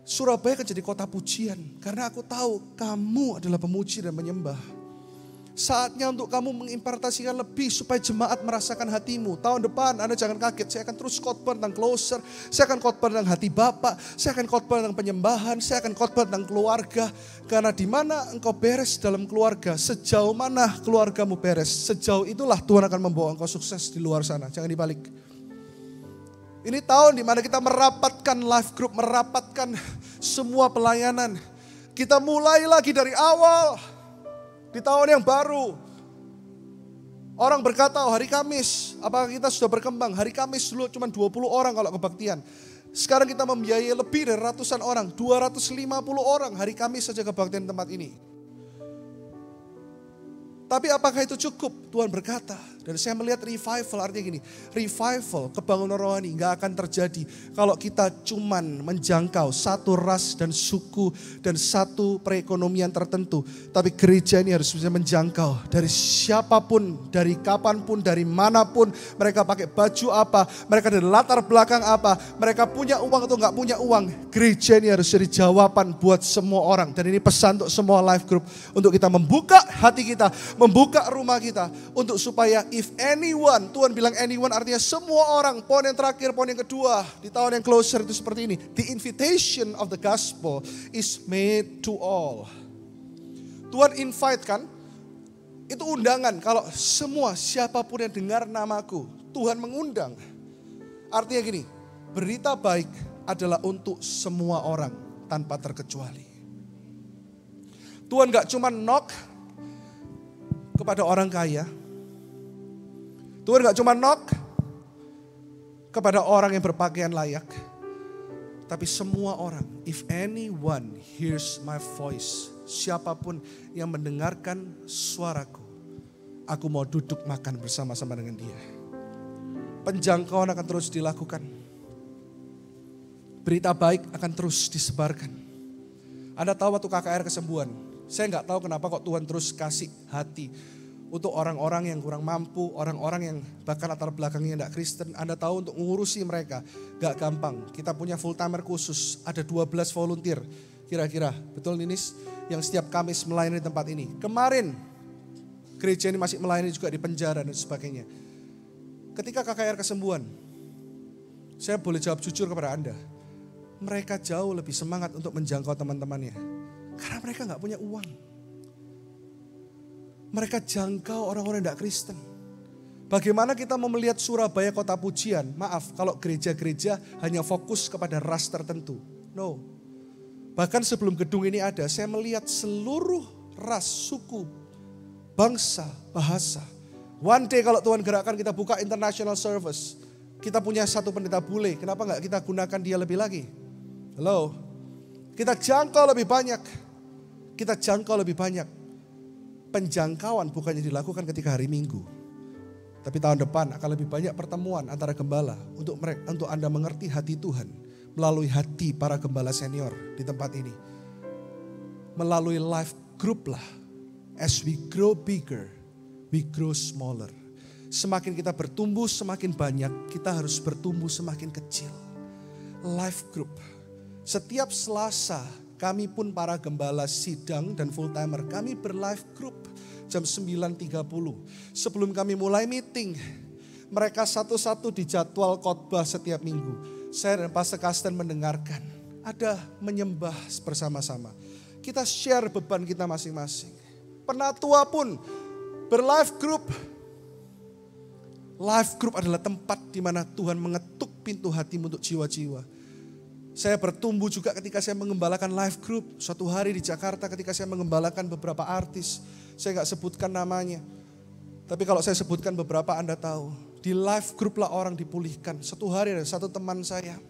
Surabaya akan jadi kota pujian karena aku tahu kamu adalah pemuji dan penyembah. Saatnya untuk kamu mengimpartasikan lebih supaya jemaat merasakan hatimu. Tahun depan Anda jangan kaget, saya akan terus khotbah tentang closer, saya akan khotbah tentang hati Bapa, saya akan khotbah tentang penyembahan, saya akan khotbah tentang keluarga. Karena di mana engkau beres dalam keluarga, sejauh mana keluargamu beres, sejauh itulah Tuhan akan membawa engkau sukses di luar sana. Jangan dibalik. Ini tahun di mana kita merapatkan life group, merapatkan semua pelayanan. Kita mulai lagi dari awal. Di tahun yang baru, orang berkata, hari Kamis, apakah kita sudah berkembang? Hari Kamis dulu cuma 20 orang kalau kebaktian. Sekarang kita membiayai lebih dari ratusan orang, 250 orang hari Kamis saja kebaktian tempat ini. Tapi apakah itu cukup? Tuhan berkata, dan saya melihat revival, artinya gini, revival, kebangunan rohani gak akan terjadi kalau kita cuman menjangkau satu ras dan suku dan satu perekonomian tertentu. Tapi gereja ini harus bisa menjangkau dari siapapun, dari kapanpun, dari manapun, mereka pakai baju apa, mereka dari latar belakang apa, mereka punya uang atau gak punya uang. Gereja ini harus jadi jawaban buat semua orang. Dan ini pesan untuk semua life group, untuk kita membuka hati kita, membuka rumah kita, untuk supaya if anyone, Tuhan bilang anyone artinya semua orang. Poin yang terakhir, poin yang kedua di tahun yang closer itu seperti ini. The invitation of the gospel is made to all. Tuhan invite kan, itu undangan. Kalau semua siapapun yang dengar namaku, Tuhan mengundang. Artinya gini, berita baik adalah untuk semua orang tanpa terkecuali. Tuhan gak cuma knock kepada orang kaya. Tuhan gak cuma knock kepada orang yang berpakaian layak, tapi semua orang. If anyone hears my voice, siapapun yang mendengarkan suaraku, aku mau duduk makan bersama-sama dengan dia. Penjangkauan akan terus dilakukan. Berita baik akan terus disebarkan. Anda tahu waktu KKR kesembuhan, saya nggak tahu kenapa kok Tuhan terus kasih hati untuk orang-orang yang kurang mampu, orang-orang yang bahkan latar belakangnya tidak Kristen. Anda tahu untuk mengurusi mereka gak gampang. Kita punya full timer khusus, ada 12 volunteer kira-kira. Betul Ninis? Yang setiap Kamis melayani di tempat ini. Kemarin gereja ini masih melayani juga di penjara dan sebagainya. Ketika KKR kesembuhan, saya boleh jawab jujur kepada Anda. Mereka jauh lebih semangat untuk menjangkau teman-temannya. Karena mereka gak punya uang. Mereka jangkau orang-orang yang tidak Kristen. Bagaimana kita mau melihat Surabaya kota pujian? Maaf, kalau gereja-gereja hanya fokus kepada ras tertentu. No. Bahkan sebelum gedung ini ada, saya melihat seluruh ras, suku, bangsa, bahasa. One day kalau Tuhan gerakkan kita buka international service. Kita punya satu pendeta bule, kenapa enggak kita gunakan dia lebih lagi? Halo? Kita jangkau lebih banyak. Kita jangkau lebih banyak. Penjangkauan bukannya dilakukan ketika hari Minggu. Tapi tahun depan akan lebih banyak pertemuan antara gembala untuk Anda mengerti hati Tuhan melalui hati para gembala senior di tempat ini. Melalui life group lah. As we grow bigger, we grow smaller. Semakin kita bertumbuh semakin banyak, kita harus bertumbuh semakin kecil. Life group. Setiap Selasa kami pun para gembala sidang dan full timer, kami berlive group jam 9.30. Sebelum kami mulai meeting, mereka satu-satu dijadwal khotbah setiap minggu. Saya dan Pastor Kasten mendengarkan, ada menyembah bersama-sama. Kita share beban kita masing-masing. Penatua pun berlive group. Live group adalah tempat di mana Tuhan mengetuk pintu hatimu untuk jiwa-jiwa. Saya bertumbuh juga ketika saya mengembalakan live group. Suatu hari di Jakarta ketika saya mengembalakan beberapa artis. Saya gak sebutkan namanya. Tapi kalau saya sebutkan beberapa Anda tahu. Di live group lah orang dipulihkan. Satu hari ada satu teman saya.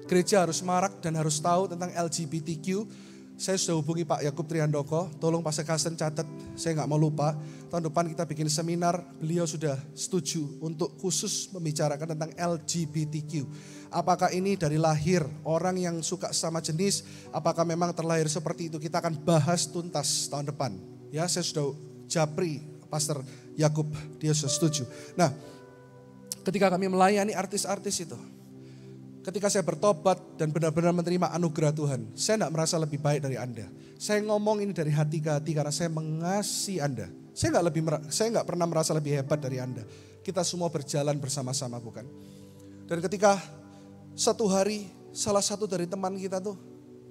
Gereja harus marak dan harus tahu tentang LGBTQ. Saya sudah hubungi Pak Yakub Trihandoko, tolong Pastor Kasten catat, saya gak mau lupa. Tahun depan kita bikin seminar, beliau sudah setuju untuk khusus membicarakan tentang LGBTQ. Apakah ini dari lahir, orang yang suka sama jenis, apakah memang terlahir seperti itu, kita akan bahas tuntas tahun depan. Ya, saya sudah japri Pastor Yakub, dia sudah setuju. Nah, ketika kami melayani artis-artis itu, ketika saya bertobat dan benar-benar menerima anugerah Tuhan, saya tidak merasa lebih baik dari Anda. Saya ngomong ini dari hati ke hati karena saya mengasihi Anda. Saya nggak pernah merasa lebih hebat dari Anda. Kita semua berjalan bersama-sama, bukan? Dan ketika satu hari salah satu dari teman kita tuh,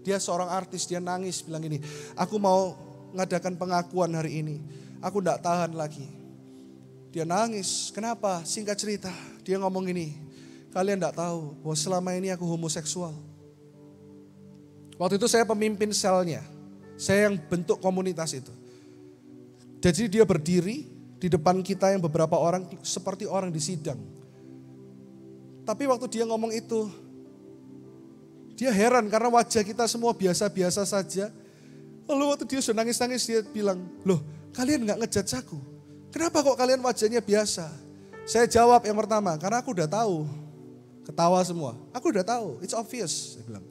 dia seorang artis, dia nangis bilang gini, aku mau ngadakan pengakuan hari ini, aku tidak tahan lagi. Dia nangis, kenapa? Singkat cerita, dia ngomong gini, kalian tidak tahu bahwa selama ini aku homoseksual. Waktu itu saya pemimpin selnya. Saya yang bentuk komunitas itu. Jadi dia berdiri di depan kita yang beberapa orang seperti orang di sidang. Tapi waktu dia ngomong itu, dia heran karena wajah kita semua biasa-biasa saja. Lalu waktu dia sudah nangis-nangis dia bilang, loh kalian gak ngejudge aku. Kenapa kok kalian wajahnya biasa? Saya jawab yang pertama, karena aku udah tahu. Ketawa semua. Aku udah tahu, it's obvious. Saya bilang.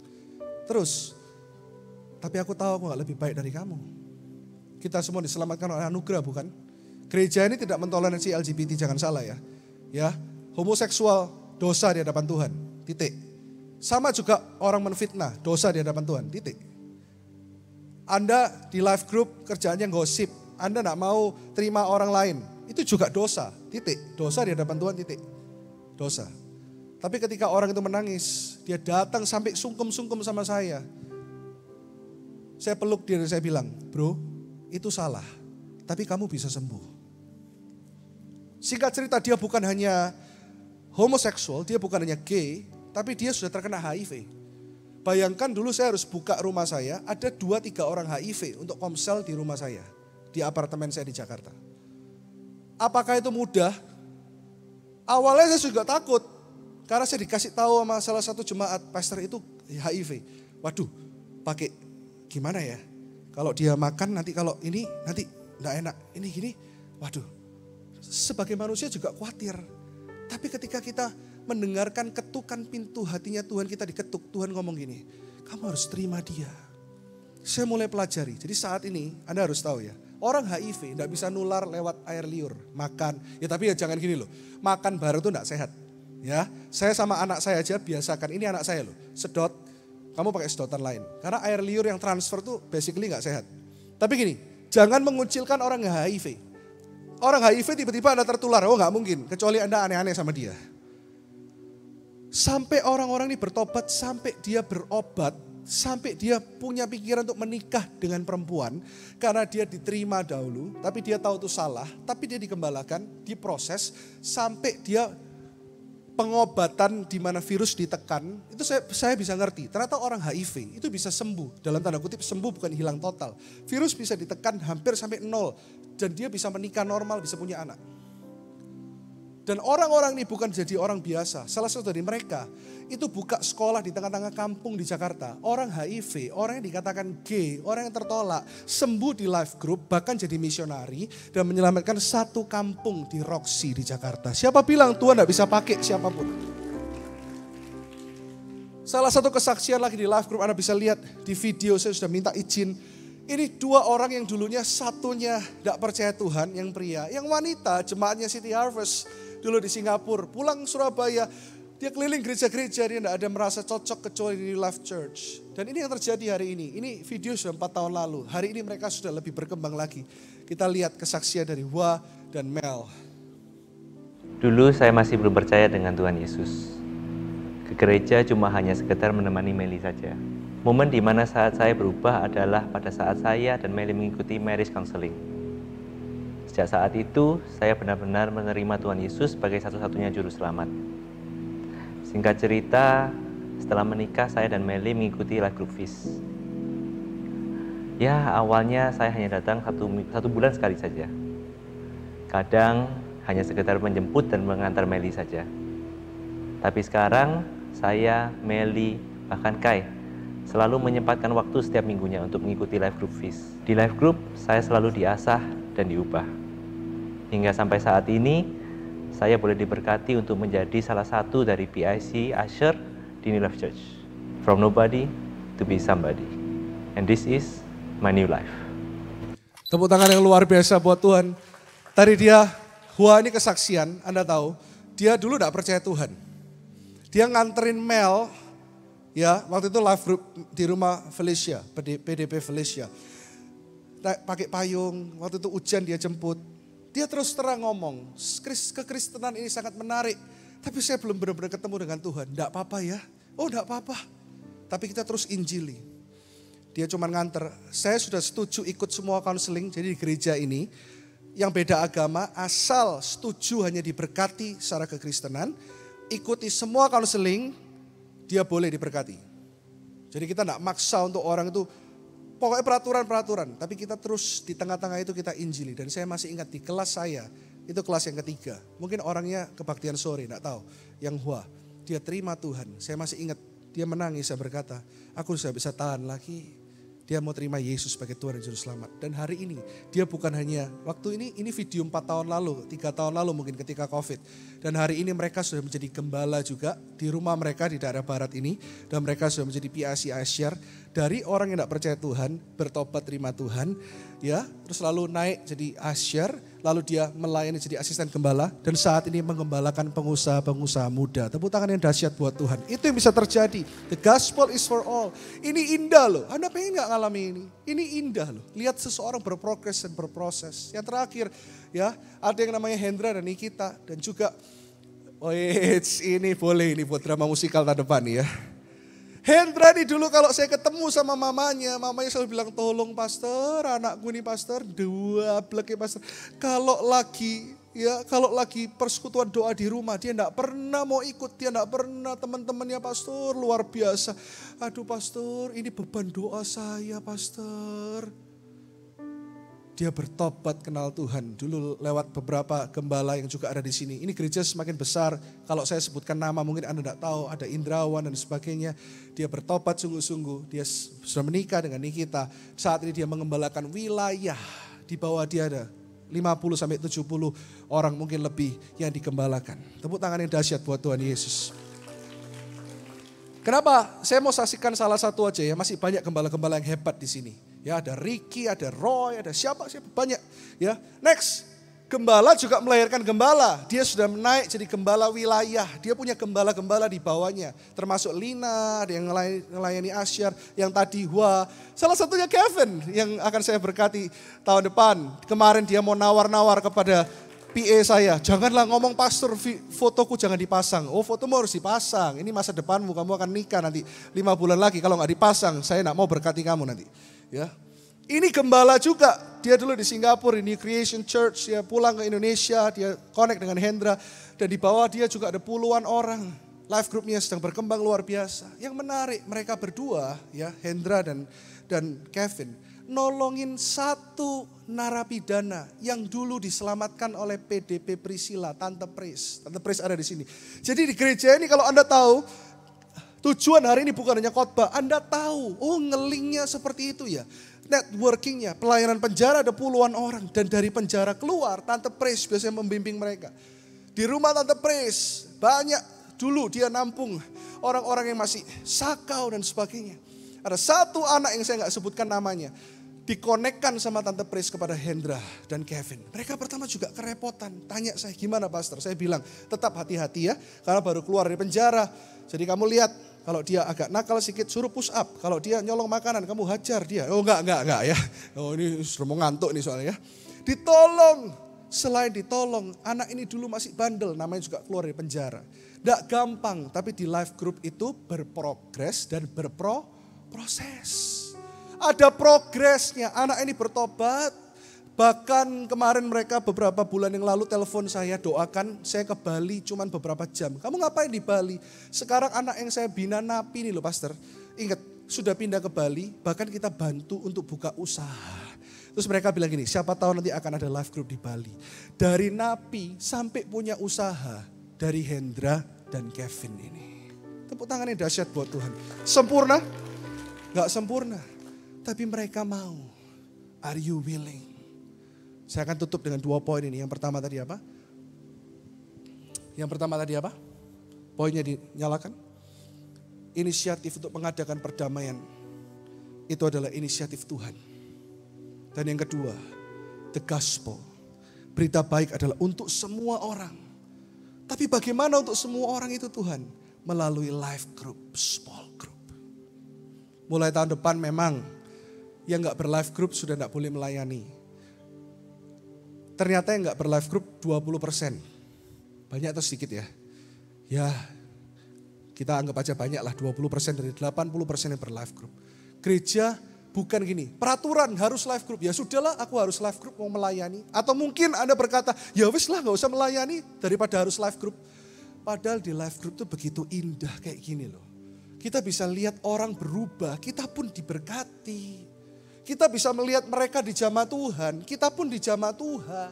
Terus, tapi aku tahu aku gak lebih baik dari kamu. Kita semua diselamatkan oleh anugerah, bukan? Gereja ini tidak mentoleransi LGBT, jangan salah ya. Ya, homoseksual dosa di hadapan Tuhan, titik. Sama juga orang menfitnah, dosa di hadapan Tuhan, titik. Anda di live group kerjaannya gosip, Anda gak mau terima orang lain, itu juga dosa, titik. Dosa di hadapan Tuhan, titik. Dosa. Tapi ketika orang itu menangis, dia datang sampai sungkem-sungkem sama saya. Saya peluk dia dan saya bilang, bro itu salah, tapi kamu bisa sembuh. Singkat cerita dia bukan hanya homoseksual, dia bukan hanya gay, tapi dia sudah terkena HIV. Bayangkan dulu saya harus buka rumah saya, ada 2-3 orang HIV untuk komsel di rumah saya, di apartemen saya di Jakarta. Apakah itu mudah? Awalnya saya juga takut. Karena saya dikasih tahu sama salah satu jemaat, pastor itu HIV. Waduh, pakai gimana ya? Kalau dia makan nanti kalau ini nanti enggak enak. Ini gini, waduh. Sebagai manusia juga khawatir. Tapi ketika kita mendengarkan ketukan pintu hatinya Tuhan, kita diketuk. Tuhan ngomong gini, kamu harus terima dia. Saya mulai pelajari. Jadi saat ini Anda harus tahu ya. Orang HIV tidak bisa nular lewat air liur, makan. Ya tapi ya jangan gini loh. Makan bareng itu tidak sehat. Ya, saya sama anak saya aja biasakan. Ini anak saya loh. Sedot, kamu pakai sedotan lain. Karena air liur yang transfer tuh basically nggak sehat. Tapi gini, jangan mengucilkan orang HIV. Orang HIV tiba-tiba Anda tertular. Oh nggak mungkin, kecuali Anda aneh-aneh sama dia. Sampai orang-orang ini bertobat, sampai dia berobat, sampai dia punya pikiran untuk menikah dengan perempuan. Karena dia diterima dahulu, tapi dia tahu itu salah. Tapi dia dikembalakan, diproses, sampai dia pengobatan di mana virus ditekan. Itu saya bisa ngerti. Ternyata orang HIV itu bisa sembuh. Dalam tanda kutip sembuh, bukan hilang total. Virus bisa ditekan hampir sampai 0. Dan dia bisa menikah normal, bisa punya anak. Dan orang-orang ini bukan jadi orang biasa. Salah satu dari mereka itu buka sekolah di tengah-tengah kampung di Jakarta. Orang HIV, orang yang dikatakan gay, orang yang tertolak, sembuh di life group, bahkan jadi misionari dan menyelamatkan satu kampung di Roxy di Jakarta. Siapa bilang Tuhan tidak bisa pakai siapapun? Salah satu kesaksian lagi di life group, Anda bisa lihat di video, saya sudah minta izin. Ini 2 orang yang dulunya satunya tidak percaya Tuhan, yang pria. Yang wanita, jemaatnya City Harvest dulu di Singapura. Pulang Surabaya, dia keliling gereja-gereja, dia tidak ada merasa cocok kecuali di Life Church. Dan ini yang terjadi hari ini. Ini video sudah 4 tahun lalu. Hari ini mereka sudah lebih berkembang lagi. Kita lihat kesaksian dari Hua dan Mel. Dulu saya masih belum percaya dengan Tuhan Yesus. Ke gereja cuma hanya sekedar menemani Meli saja. Momen di mana saat saya berubah adalah pada saat saya dan Meli mengikuti marriage counseling. Sejak saat itu, saya benar-benar menerima Tuhan Yesus sebagai satu-satunya juru selamat. Singkat cerita, setelah menikah saya dan Meli mengikuti life group Feast. Ya, awalnya saya hanya datang satu bulan sekali saja. Kadang hanya sekedar menjemput dan mengantar Meli saja. Tapi sekarang, saya, Meli, bahkan Kai selalu menyempatkan waktu setiap minggunya untuk mengikuti life group Feast. Di life group, saya selalu diasah dan diubah. Hingga sampai saat ini, saya boleh diberkati untuk menjadi salah satu dari PIC Usher di New Life Church. From nobody to be somebody. And this is my new life. Tepuk tangan yang luar biasa buat Tuhan. Tadi dia, Hua ini kesaksian, Anda tahu, dia dulu tidak percaya Tuhan. Dia nganterin Mel, ya, waktu itu live group di rumah Felicia, PDP Felicia. Pakai payung, waktu itu hujan dia jemput. Dia terus terang ngomong, kekristenan ini sangat menarik. Tapi saya belum benar-benar ketemu dengan Tuhan. Enggak apa-apa ya, oh enggak apa-apa. Tapi kita terus injili. Dia cuma nganter, saya sudah setuju ikut semua counseling, jadi di gereja ini. Yang beda agama, asal setuju hanya diberkati secara kekristenan. Ikuti semua counseling, dia boleh diberkati. Jadi kita tidak maksa untuk orang itu, pokoknya peraturan-peraturan. Tapi kita terus di tengah-tengah itu kita injili. Dan saya masih ingat di kelas saya, itu kelas yang ketiga. Mungkin orangnya kebaktian sore, tidak tahu. Yang Hua, dia terima Tuhan. Saya masih ingat, dia menangis, saya berkata, aku sudah bisa tahan lagi. Dia mau terima Yesus sebagai Tuhan dan Juru Selamat. Dan hari ini dia bukan hanya, waktu ini video 4 tahun lalu, 3 tahun lalu mungkin ketika COVID. Dan hari ini mereka sudah menjadi gembala juga di rumah mereka di daerah barat ini. Dan mereka sudah menjadi PIC Asyar. Dari orang yang tidak percaya Tuhan, bertobat terima Tuhan. Ya, terus lalu naik jadi Asyar. Lalu dia melayani jadi asisten gembala. Dan saat ini menggembalakan pengusaha-pengusaha muda. Tepuk tangan yang dahsyat buat Tuhan. Itu yang bisa terjadi. The gospel is for all. Ini indah loh. Anda pengen gak ngalami ini? Ini indah loh. Lihat seseorang berprogres dan berproses. Yang terakhir ya, ada yang namanya Hendra dan Nikita. Dan juga, ini boleh ini buat drama musikal tahun depan ya. Hendra nih dulu kalau saya ketemu sama mamanya selalu bilang, tolong pastor, anakku nih pastor, dua blek ya pastor. Kalau lagi persekutuan doa di rumah, dia enggak pernah mau ikut, dia enggak pernah, teman-temannya pastor luar biasa. Aduh pastor, ini beban doa saya pastor. Dia bertobat kenal Tuhan. Dulu lewat beberapa gembala yang juga ada di sini. Ini gereja semakin besar. Kalau saya sebutkan nama mungkin Anda tidak tahu. Ada Indrawan dan sebagainya. Dia bertobat sungguh-sungguh. Dia sudah menikah dengan Nikita. Saat ini dia mengembalakan wilayah. Di bawah dia ada 50-70 orang mungkin lebih yang digembalakan. Tepuk tangan yang dahsyat buat Tuhan Yesus. Kenapa? Saya mau saksikan salah satu aja ya. Masih banyak gembala-gembala yang hebat di sini. Ya, ada Ricky, ada Roy, ada siapa banyak. Ya, next, gembala juga melahirkan gembala. Dia sudah naik jadi gembala wilayah. Dia punya gembala-gembala di bawahnya, termasuk Lina, ada yang melayani Asyar, yang tadi salah satunya Kevin yang akan saya berkati tahun depan. Kemarin dia mau nawar-nawar kepada PA saya, janganlah ngomong pastor, fotoku jangan dipasang. Oh, fotomu harus dipasang. Ini masa depanmu, kamu akan nikah nanti 5 bulan lagi. Kalau nggak dipasang, saya nggak mau berkati kamu nanti. Ya, ini gembala juga. Dia dulu di Singapura, di New Creation Church. Dia pulang ke Indonesia, dia connect dengan Hendra. Dan di bawah dia juga ada puluhan orang. Life groupnya sedang berkembang luar biasa. Yang menarik, mereka berdua, ya Hendra dan Kevin, nolongin satu narapidana yang dulu diselamatkan oleh PDP Priscilla, Tante Pris. Tante Pris ada di sini. Jadi di gereja ini kalau Anda tahu, tujuan hari ini bukan hanya khotbah, Anda tahu, oh ngelingnya seperti itu ya. Networkingnya, pelayanan penjara ada puluhan orang. Dan dari penjara keluar, Tante Pris biasanya membimbing mereka. Di rumah Tante Pris, banyak dulu dia nampung orang-orang yang masih sakau dan sebagainya. Ada satu anak yang saya nggak sebutkan namanya, dikonekkan sama Tante Pris kepada Hendra dan Kevin. Mereka pertama juga kerepotan, tanya saya gimana pastor. Saya bilang tetap hati-hati ya, karena baru keluar dari penjara. Jadi kamu lihat, kalau dia agak nakal sedikit suruh push up. Kalau dia nyolong makanan kamu hajar dia. Oh enggak ya. Oh ini sudah mau ngantuk nih soalnya ya. Ditolong. Selain ditolong, anak ini dulu masih bandel, namanya juga keluar dari penjara. Tidak gampang, tapi di life group itu berprogres dan berproses. Ada progresnya, anak ini bertobat. Bahkan kemarin mereka beberapa bulan yang lalu telepon saya, doakan saya ke Bali cuman beberapa jam. Kamu ngapain di Bali? Sekarang anak yang saya bina napi nih loh pastor. Ingat, sudah pindah ke Bali, bahkan kita bantu untuk buka usaha. Terus mereka bilang gini, siapa tahu nanti akan ada life group di Bali. Dari napi sampai punya usaha dari Hendra dan Kevin ini. Tepuk tangannya dahsyat buat Tuhan. Sempurna? Gak sempurna. Tapi mereka mau. Are you willing? Saya akan tutup dengan 2 poin ini. Yang pertama tadi apa? Poinnya dinyalakan. Inisiatif untuk mengadakan perdamaian. Itu adalah inisiatif Tuhan. Dan yang kedua, the gospel. Berita baik adalah untuk semua orang. Tapi bagaimana untuk semua orang itu Tuhan? Melalui life group, small group. Mulai tahun depan memang yang gak berlife group sudah gak boleh melayani. Ternyata yang gak berlife group 20%. Banyak atau sedikit ya? Ya kita anggap aja banyak lah, 20% dari 80% yang berlife group. Gereja bukan gini, peraturan harus life group. Ya sudahlah aku harus life group mau melayani. Atau mungkin Anda berkata, ya wis lah gak usah melayani daripada harus life group. Padahal di life group itu begitu indah kayak gini loh. Kita bisa lihat orang berubah, kita pun diberkati. Kita bisa melihat mereka dijamah Tuhan, kita pun dijamah Tuhan.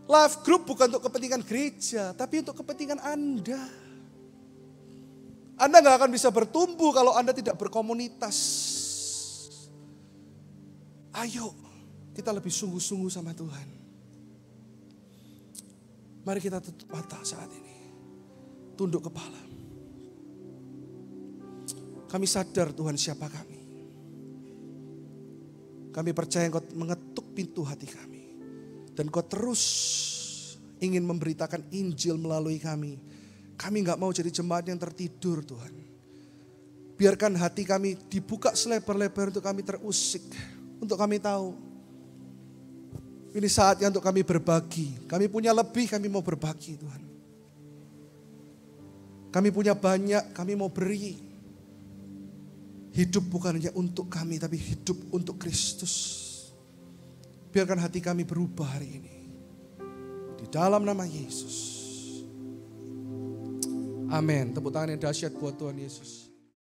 Life group bukan untuk kepentingan gereja, tapi untuk kepentingan Anda. Anda gak akan bisa bertumbuh kalau Anda tidak berkomunitas. Ayo, kita lebih sungguh-sungguh sama Tuhan. Mari kita tutup mata saat ini. Tunduk kepala. Kami sadar Tuhan siapa kami. Kami percaya Engkau mengetuk pintu hati kami. Dan Engkau terus ingin memberitakan Injil melalui kami. Kami gak mau jadi jemaat yang tertidur Tuhan. Biarkan hati kami dibuka selebar-lebar untuk kami terusik. Untuk kami tahu. Ini saatnya untuk kami berbagi. Kami punya lebih, kami mau berbagi Tuhan. Kami punya banyak, kami mau beri. Hidup bukan hanya untuk kami, tapi hidup untuk Kristus. Biarkan hati kami berubah hari ini. Di dalam nama Yesus. Amin. Tepuk tangan yang dahsyat buat Tuhan Yesus.